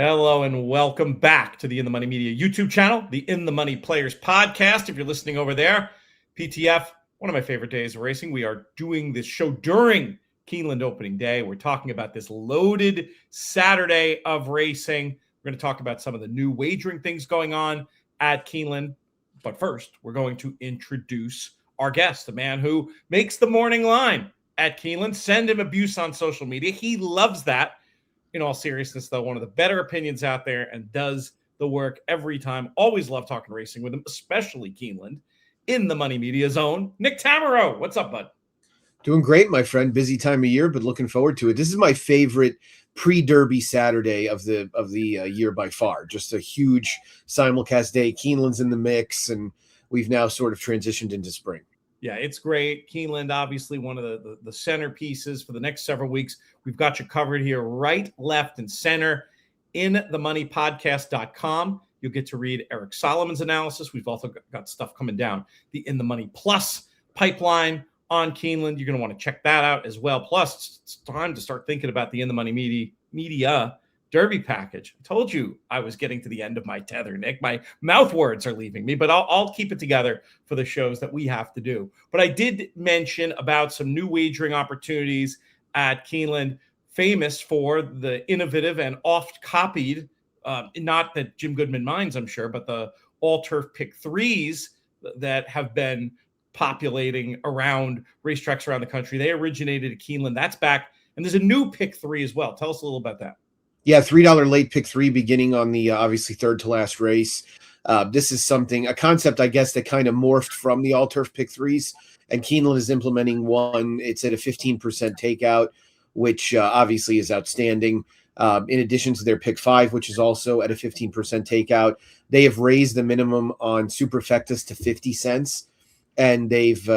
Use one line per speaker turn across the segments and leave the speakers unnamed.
Hello and welcome back to the In the Money Media YouTube channel, the In the Money Players podcast. If you're listening over there, PTF, one of my favorite days of racing. We are doing this show during Keeneland opening day. We're talking about this loaded Saturday of racing. We're going to talk about some of the new wagering things going on at Keeneland. But first, we're going to introduce our guest, the man who makes the morning line at Keeneland. Send him abuse on social media. He loves that. In all seriousness, though, one of the better opinions out there and does the work every time. Always love talking racing with him, especially Keeneland. In the Money Media Zone, Nick Tammaro. What's up, bud?
Doing great, my friend. Busy time of year, but looking forward to it. This is my favorite pre-Derby Saturday of the year by far. Just a huge simulcast day. Keeneland's in the mix, and we've now sort of transitioned into spring.
Yeah, it's great. Keeneland, obviously one of the centerpieces for the next several weeks. We've got you covered here, right, left, and center. InTheMoneyPodcast.com. You'll get to read Eric Solomon's analysis. We've also got stuff coming down the In the Money Plus pipeline on Keeneland. You're going to want to check that out as well. Plus, it's time to start thinking about the In the Money Media Derby package. I told you I was getting to the end of my tether, Nick. My mouth words are leaving me, but I'll keep it together for the shows that we have to do. But I did mention about some new wagering opportunities at Keeneland, famous for the innovative and oft-copied, not that Jim Goodman minds, I'm sure, but the all-turf pick threes that have been populating around racetracks around the country. They originated at Keeneland. That's back. And there's a new pick three as well. Tell us a little about that.
Yeah, $3 late pick three beginning on the obviously third to last race. This is a concept, I guess, that kind of morphed from the all-turf pick threes, and Keeneland is implementing one. It's at a 15% takeout, which obviously is outstanding. In addition to their pick five, which is also at a 15% takeout, they have raised the minimum on Superfectus to 50 cents, and they've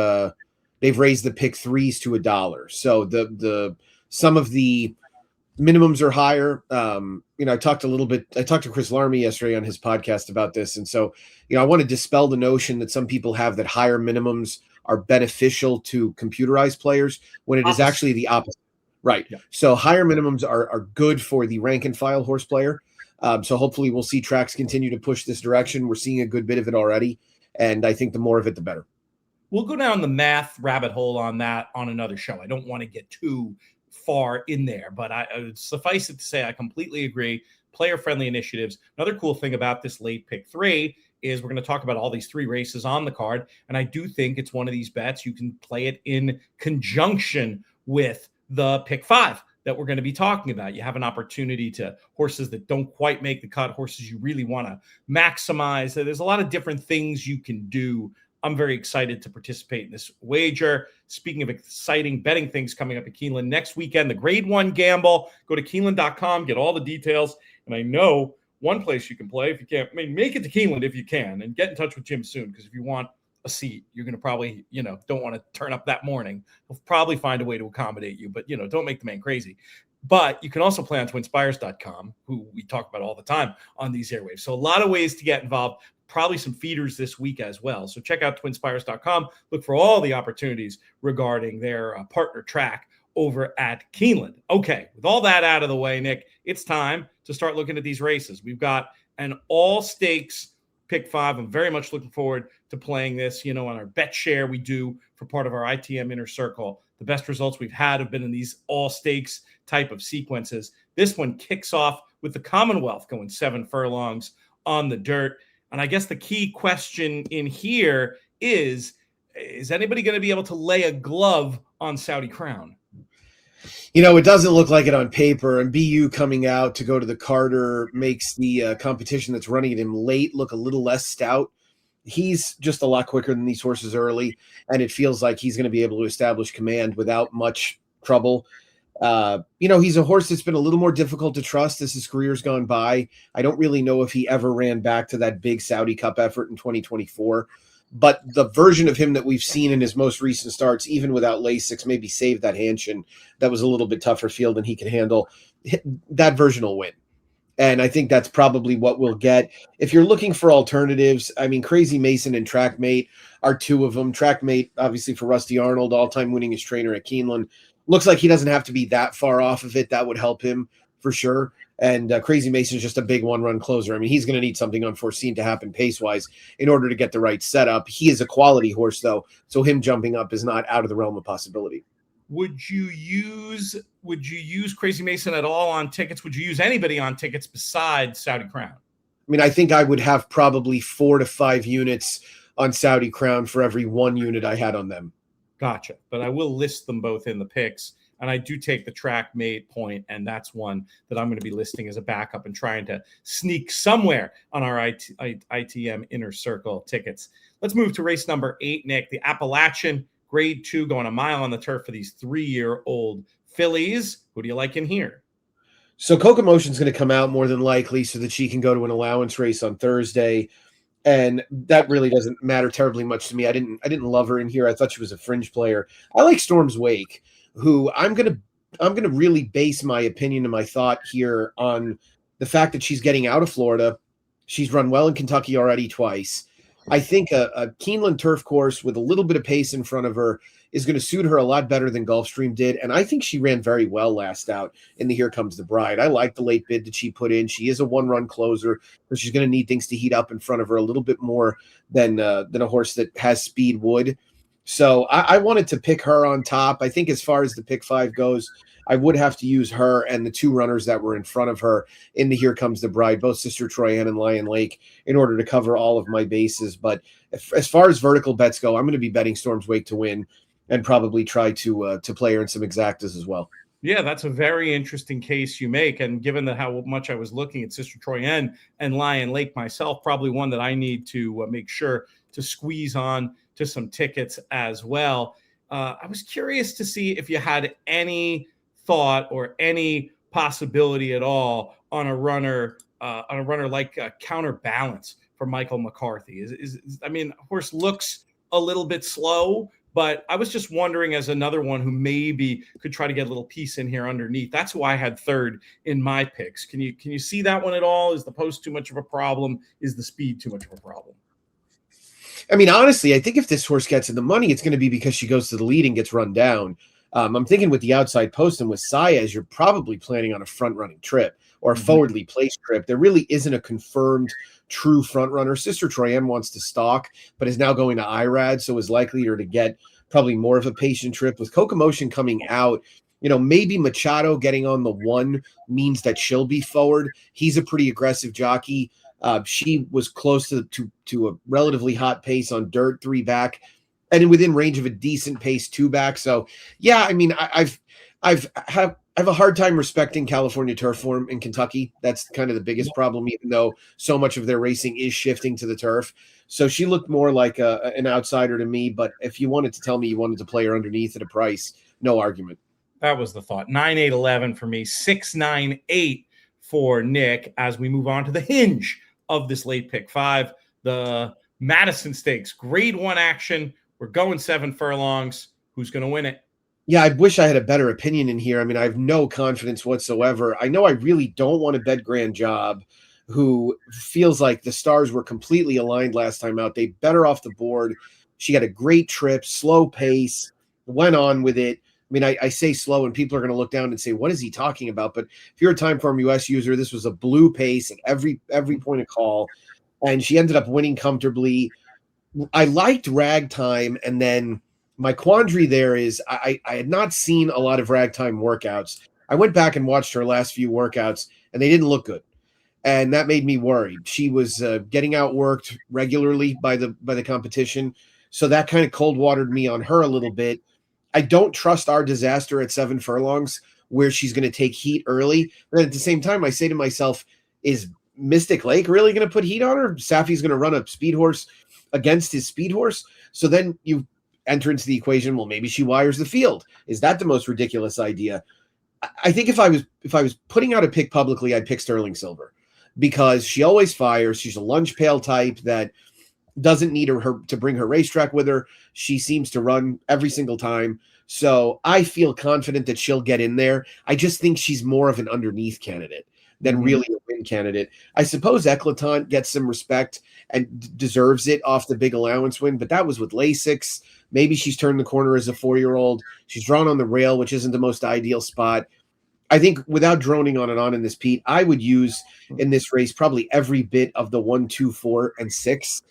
raised the pick threes to $1. So some of the minimums are higher. I talked to Chris Larmy yesterday on his podcast about this. And so, I want to dispel the notion that some people have that higher minimums are beneficial to computerized players when it is actually the opposite. Right. Yeah. So higher minimums are good for the rank and file horse player. So hopefully we'll see tracks continue to push this direction. We're seeing a good bit of it already. And I think the more of it, the better.
We'll go down the math rabbit hole on that on another show. I don't want to get too far in there, but I suffice it to say I completely agree. Player-friendly initiatives. Another cool thing about this late pick three is we're going to talk about all these three races on the card, and I do think it's one of these bets you can play it in conjunction with the pick five that we're going to be talking about. You have an opportunity to horses that don't quite make the cut, horses you really want to maximize. There's a lot of different things you can do. I'm very excited to participate in this wager. Speaking of exciting betting things coming up at Keeneland next weekend, the Grade 1 Gamble. Go to Keeneland.com, get all the details. And I know one place you can play if you can't. Make it to Keeneland if you can, and get in touch with Jim soon, because if you want a seat, you're going to probably, don't want to turn up that morning. He'll probably find a way to accommodate you, but, don't make the man crazy. But you can also play on twinspires.com, who we talk about all the time on these airwaves. So a lot of ways to get involved. Probably some feeders this week as well. So check out twinspires.com. Look for all the opportunities regarding their partner track over at Keeneland. Okay, with all that out of the way, Nick, it's time to start looking at these races. We've got an all-stakes pick five. I'm very much looking forward to playing this, on our bet share we do for part of our ITM Inner Circle. The best results we've had have been in these all-stakes type of sequences. This one kicks off with the Commonwealth going 7 furlongs on the dirt. And I guess the key question in here is anybody going to be able to lay a glove on Saudi Crown?
It doesn't look like it on paper, and BU coming out to go to the Carter makes the competition that's running at him late look a little less stout. He's just a lot quicker than these horses early, and it feels like he's going to be able to establish command without much trouble. He's a horse that's been a little more difficult to trust as his career's gone by. I don't really know if he ever ran back to that big Saudi Cup effort in 2024, but the version of him that we've seen in his most recent starts, even without Lasix, maybe saved that Hanshin. That was a little bit tougher field than he could handle. That version will win. And I think that's probably what we'll get. If you're looking for alternatives, Crazy Mason and Trackmate are two of them. Trackmate, obviously, for Rusty Arnold, all-time winningest trainer at Keeneland. Looks like he doesn't have to be that far off of it. That would help him for sure. And Crazy Mason's just a big one-run closer. I mean, he's going to need something unforeseen to happen pace-wise in order to get the right setup. He is a quality horse, though, so him jumping up is not out of the realm of possibility.
Would you use Crazy Mason at all on tickets? Would you use anybody on tickets besides Saudi Crown?
I mean, I think I would have probably 4 to 5 units on Saudi Crown for every 1 unit I had on them.
Gotcha. But I will list them both in the picks. And I do take the track mate point, and that's one that I'm going to be listing as a backup and trying to sneak somewhere on our ITM Inner Circle tickets. Let's move to race number 8, Nick, the Appalachian Grade 2, going a mile on the turf for these 3-year-old fillies. Who do you like in here?
So Coca Motion's going to come out more than likely so that she can go to an allowance race on Thursday. And that really doesn't matter terribly much to me. I didn't love her in here. I thought she was a fringe player. I like Storm's Wake, who I'm gonna really base my opinion and my thought here on the fact that she's getting out of Florida. She's run well in Kentucky already twice. I think a Keeneland turf course with a little bit of pace in front of her is going to suit her a lot better than Gulfstream did. And I think she ran very well last out in the Here Comes the Bride. I like the late bid that she put in. She is a one-run closer, but she's going to need things to heat up in front of her a little bit more than a horse that has speed would. So I wanted to pick her on top. I think as far as the pick 5 goes, I would have to use her and the 2 runners that were in front of her in the Here Comes the Bride, both Sister Troyan and Lion Lake, in order to cover all of my bases. But as far as vertical bets go, I'm going to be betting Storm's Wake to win and probably try to play her in some exactas as well.
Yeah, that's a very interesting case you make. And given that how much I was looking at Sister Troyan and Lion Lake myself, probably one that I need to make sure to squeeze on to some tickets as well. I was curious to see if you had any thought or any possibility at all on a runner like Counterbalance for Michael McCarthy. I mean, horse looks a little bit slow, but I was just wondering as another one who maybe could try to get a little piece in here underneath. That's who I had third in my picks. Can you see that one at all? Is the post too much of a problem? Is the speed too much of a problem?
I mean, honestly, I think if this horse gets in the money, it's going to be because she goes to the lead and gets run down. I'm thinking with the outside post and with Saez, you're probably planning on a front-running trip or a forwardly placed trip. There really isn't a confirmed true front-runner. Sister Troyan wants to stalk, but is now going to IRAD, so is likelier to get probably more of a patient trip. With Coca Motion coming out, maybe Machado getting on the 1 means that she'll be forward. He's a pretty aggressive jockey. She was close to a relatively hot pace on dirt 3 back, and within range of a decent pace 2 back. So, yeah, I mean, I have a hard time respecting California turf form in Kentucky. That's kind of the biggest problem, even though so much of their racing is shifting to the turf. So she looked more like an outsider to me. But if you wanted to tell me you wanted to play her underneath at a price, no argument.
That was the thought. 9-8-11 for me, 6-9-8 for Nick. As we move on to the hinge of this late pick 5, the Madison Stakes, Grade 1 action. We're going 7 furlongs. Who's going to win it?
Yeah, I wish I had a better opinion in here. I mean, I have no confidence whatsoever. I know I really don't want to bet Grand Job, who feels like the stars were completely aligned last time out. They bet her off the board. She had a great trip, slow pace, went on with it. I mean, I say slow, and people are going to look down and say, what is he talking about? But if you're a Timeform US user, this was a blue pace at every point of call, and she ended up winning comfortably. I liked Ragtime, and then my quandary there is I had not seen a lot of Ragtime workouts. I went back and watched her last few workouts, and they didn't look good, and that made me worried. She was getting outworked regularly by the competition, so that kind of cold watered me on her a little bit. I don't trust Our Disaster at 7 furlongs, where she's going to take heat early. But at the same time, I say to myself, is Mystic Lake really going to put heat on her? Safi's going to run a speed horse against his speed horse. So then you enter into the equation, well, maybe she wires the field. Is that the most ridiculous idea? I think if I was putting out a pick publicly, I'd pick Sterling Silver, because she always fires. She's a lunge pail type that doesn't need her to bring her racetrack with her. She seems to run every single time. So I feel confident that she'll get in there. I just think she's more of an underneath candidate than really a win candidate. I suppose Eclatant gets some respect and deserves it off the big allowance win, but that was with Lasix. Maybe she's turned the corner as a 4-year-old. She's drawn on the rail, which isn't the most ideal spot. I think without droning on and on in this, Pete, I would use in this race probably every bit of the 1, 2, 4, and 6,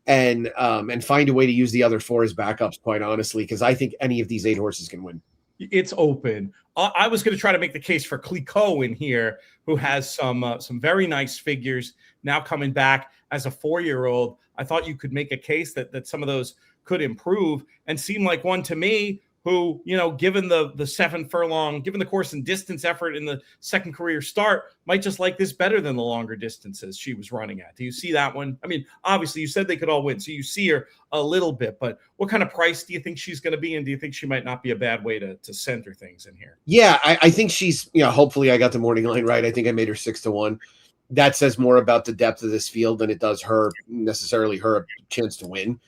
and find a way to use the other 4 as backups. Quite honestly, because I think any of these 8 horses can win.
It's open. I was going to try to make the case for Clicquot in here, who has some very nice figures now coming back as a 4-year-old. I thought you could make a case that some of those could improve and seem like one to me who, given the 7 furlong, given the course and distance effort in the second career start, might just like this better than the longer distances she was running at. Do you see that one? I mean, obviously you said they could all win, so you see her a little bit, but what kind of price do you think she's going to be? And do you think she might not be a bad way to center things in here?
Yeah, I think she's, hopefully I got the morning line right. I think I made her 6-1. That says more about the depth of this field than it does her chance to win.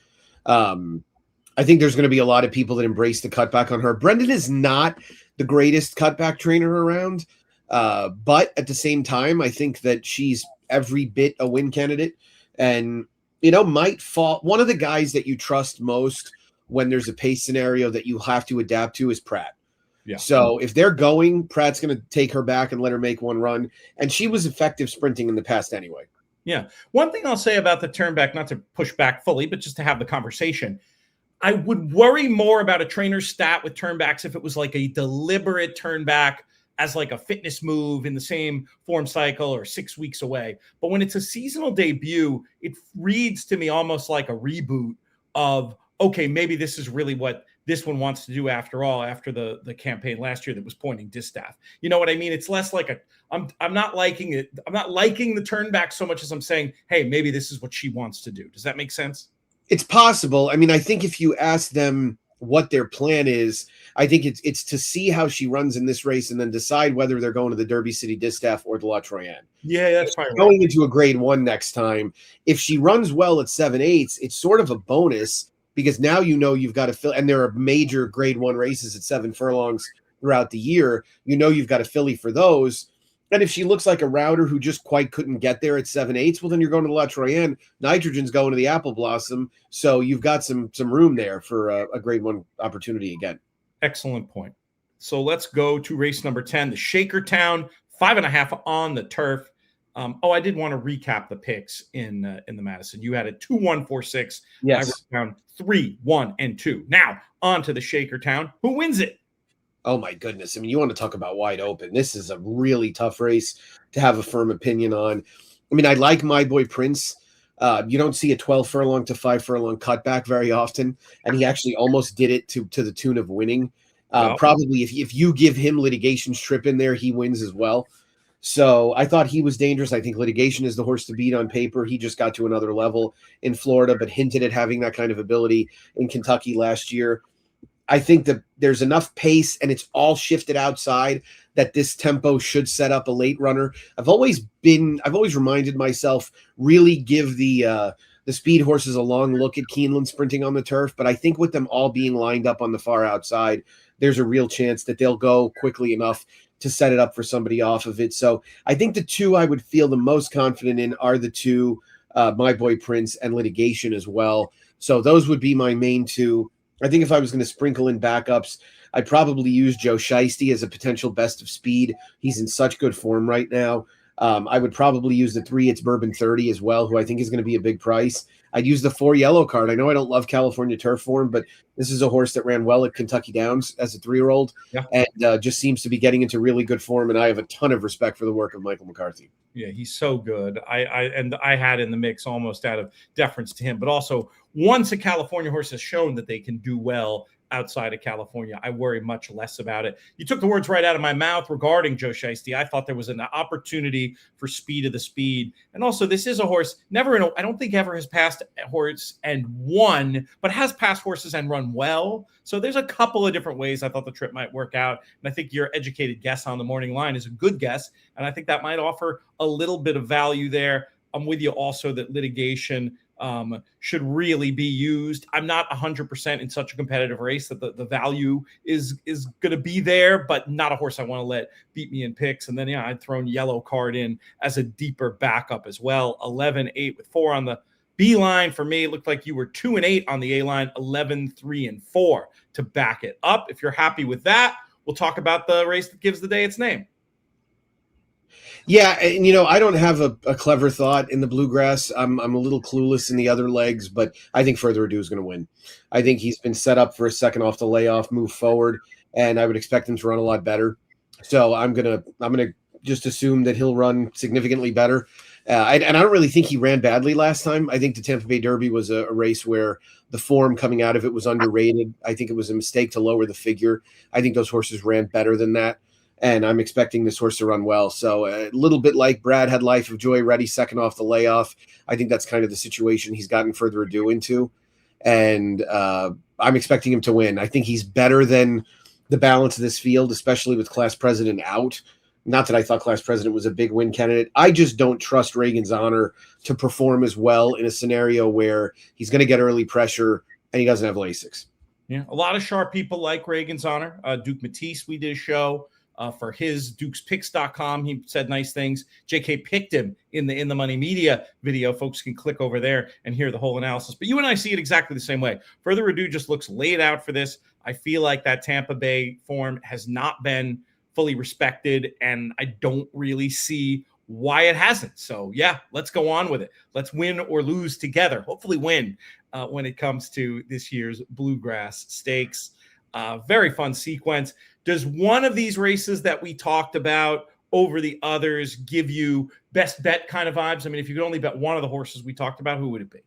I think there's going to be a lot of people that embrace the cutback on her. Brendan is not the greatest cutback trainer around, but at the same time, I think that she's every bit a win candidate, and might fall. One of the guys that you trust most when there's a pace scenario that you have to adapt to is Pratt.
Yeah.
So if they're going, Pratt's going to take her back and let her make one run, and she was effective sprinting in the past anyway.
Yeah. One thing I'll say about the turnback, not to push back fully, but just to have the conversation. I would worry more about a trainer's stat with turnbacks if it was like a deliberate turnback as like a fitness move in the same form cycle or 6 weeks away. But when it's a seasonal debut, it reads to me almost like a reboot of, okay, maybe this is really what this one wants to do after all, after the campaign last year that was pointing distaff. You know what I mean? It's less like I'm not liking it. I'm not liking the turnback so much as I'm saying, hey, maybe this is what she wants to do. Does that make sense?
It's possible. I mean, I think if you ask them what their plan is, I think it's to see how she runs in this race and then decide whether they're going to the Derby City Distaff or the La Troyenne.
Yeah, that's probably
going into a grade 1 next time. If she runs well at 7/8, it's sort of a bonus because now you've got to fill, and there are major grade 1 races at 7 furlongs throughout the year. You've got a filly for those. And if she looks like a router who just quite couldn't get there at 7/8, well, then you're going to the La Troyenne. Nitrogen's going to the Apple Blossom. So you've got some room there for a grade 1 opportunity again. Excellent
point. So let's go to race number 10, the Shakertown, 5.5 on the turf. I did want to recap the picks in the Madison. You had a 2-1-4-6.
Yes.
I wrote down 3, 1, and 2. Now on to the Shakertown. Who wins it?
Oh, my goodness. I mean, you want to talk about wide open. This is a really tough race to have a firm opinion on. I mean, I like My Boy Prince. You don't see a 12 furlong to 5 furlong cutback very often, and he actually almost did it to the tune of winning. Probably if you give him Litigation's trip in there, he wins as well. So I thought he was dangerous. I think Litigation is the horse to beat on paper. He just got to another level in Florida, but hinted at having that kind of ability in Kentucky last year. I think that there's enough pace and it's all shifted outside that this tempo should set up a late runner. I've always reminded myself, really give the speed horses a long look at Keeneland sprinting on the turf. But I think with them all being lined up on the far outside, there's a real chance that they'll go quickly enough to set it up for somebody off of it. So I think the two I would feel the most confident in are the two, My Boy Prince and Litigation as well. So those would be my main two. I think if I was going to sprinkle in backups, I'd probably use Joe Shiesty as a potential best of speed. He's in such good form right now. I would probably use the 3 It's Bourbon 30 as well, who I think is going to be a big price. I'd use the 4 Yellow Card. I know I don't love California turf form, but this is a horse that ran well at Kentucky Downs as a 3-year-old and just seems to be getting into really good form. And I have a ton of respect for the work of Michael McCarthy.
Yeah, he's so good. I had in the mix almost out of deference to him, but also once a California horse has shown that they can do well outside of California, I worry much less about it. You took the words right out of my mouth regarding Joe Shiesty. I thought there was an opportunity for speed of the speed. And also, this is a horse I don't think ever has passed a horse and won, but has passed horses and run well. So there's a couple of different ways I thought the trip might work out. And I think your educated guess on the morning line is a good guess. And I think that might offer a little bit of value there. I'm with you also that Litigation should really be used. I'm not 100% in such a competitive race that the value is going to be there, but not a horse I want to let beat me in picks. And then, I'd thrown Yellow Card in as a deeper backup as well. 11-8 with 4 on the B line. For me, it looked like you were 2-8 on the A line, 11-3-4 to back it up. If you're happy with that, we'll talk about the race that gives the day its name.
Yeah, and I don't have a clever thought in the Bluegrass. I'm a little clueless in the other legs, but I think Further Ado is going to win. I think he's been set up for a second off the layoff, move forward, and I would expect him to run a lot better. So I'm gonna just assume that he'll run significantly better. And I don't really think he ran badly last time. I think the Tampa Bay Derby was a race where the form coming out of it was underrated. I think it was a mistake to lower the figure. I think those horses ran better than that. And I'm expecting this horse to run well. So a little bit like Brad had Life of Joy ready second off the layoff. I think that's kind of the situation he's gotten Further Ado into. And I'm expecting him to win. I think he's better than the balance of this field, especially with Class President out. Not that I thought Class President was a big win candidate. I just don't trust Reagan's Honor to perform as well in a scenario where he's going to get early pressure and he doesn't have Lasix.
Yeah, a lot of sharp people like Reagan's Honor. Duke Matisse, we did a show for his dukespicks.com. He said nice things. JK picked him in the Money Media video. Folks can click over there and hear the whole analysis. But you and I see it exactly the same way. Further Ado just looks laid out for this. I feel like that Tampa Bay form has not been fully respected, and I don't really see why it hasn't. So yeah, let's go on with it. Let's win or lose together. Hopefully win when it comes to this year's Bluegrass Stakes. Very fun sequence. Does one of these races that we talked about over the others give you best bet kind of vibes? I mean, if you could only bet one of the horses we talked about, who would it be?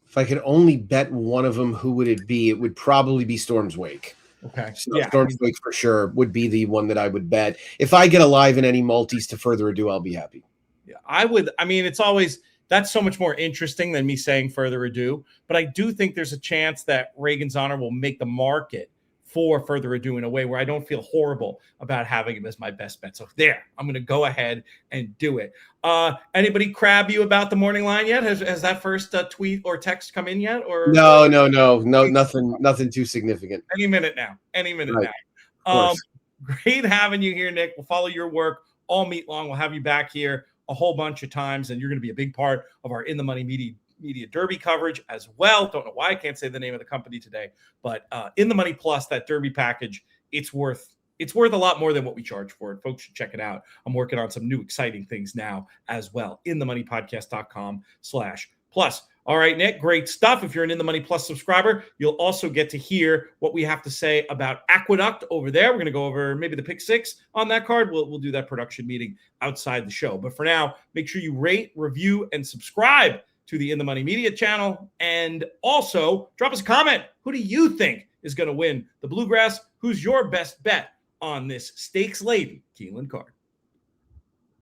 If I could only bet one of them, who would it be? It would probably be Storm's Wake.
Okay.
So yeah, Storm's Wake for sure would be the one that I would bet. If I get alive in any multis to Further Ado, I'll be happy.
Yeah, I would. I mean, it's always, that's so much more interesting than me saying Further Ado. But I do think there's a chance that Reagan's Honor will make the market for Further Ado in a way where I don't feel horrible about having him as my best bet. So there, I'm going to go ahead and do it. Anybody crab you about the morning line yet? Has that first tweet or text come in yet? Or
no, nothing too significant.
Any minute now. Great having you here, Nick. We'll follow your work all meet long. We'll have you back here a whole bunch of times, and you're going to be a big part of our In the Money Media Derby coverage as well. Don't know why I can't say the name of the company today, but In the Money Plus, that Derby package, it's worth a lot more than what we charge for it. Folks should check it out. I'm working on some new exciting things now as well. InTheMoneyPodcast.com/plus. All right, Nick, great stuff. If you're an In the Money Plus subscriber, you'll also get to hear what we have to say about Aqueduct over there. We're going to go over maybe the pick six on that card. We'll do that production meeting outside the show. But for now, make sure you rate, review, and subscribe to the In the Money Media channel. And also drop us a comment. Who do you think is going to win the Bluegrass? Who's your best bet on this stakes-laden Keeneland card?